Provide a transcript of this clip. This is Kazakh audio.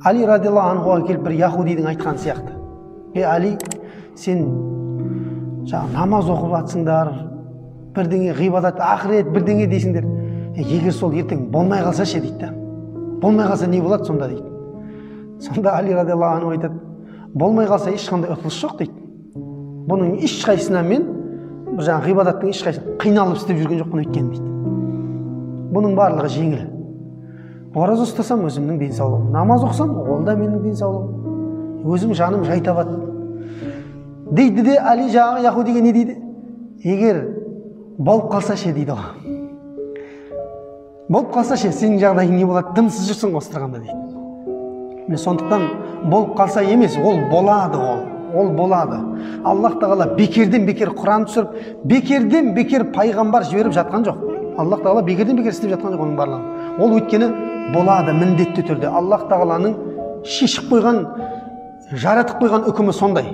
Али радиаллаху анхуға келіп бір яхудидің айтқан сияқты: Али, сен намаз оқып жатсыңдар, бірдеңе ғибадат, ақырет бірдеңе дейсіңдер. Егер сол ертең болмай қалса ше дейді да. Болмай қалса не болады сонда дейді. Сонда Али радиаллаху анху айтады: болмай қалса ешқандай ұтылыс жоқ дейді. Бұның ешқайсына мен ғибадаттың ешқайсына қиналып істеп жүрген жоқпын өйткені дейді. Бұның барлығы жеңіл. Ораза ұстасам өзімнің денсаулығым, намаз оқысам ол да менің денсаулығым, өзім жаным жай табады дейді де. Али жаңағы яхудиге не дейді? Егер болып қалса ше дейді ғой. Болып қалса ше, сенің жағдайың не болады? Дымсыз жүрсің осы тұрғанда дейді. Сондықтан болып қалса емес, ол болады, ол болады. Аллах тағала бекерден бекер Құран түсіріп, бекерден бекер пайғамбар жіберіп жатқан жоқ. Аллах тағала бекерден бекер істеп жатқан жоқ оның барлығын. Ол өйткені болады міндетті түрде. Аллах тағаланың шешіп қойған, жаратып қойған үкімі сондай.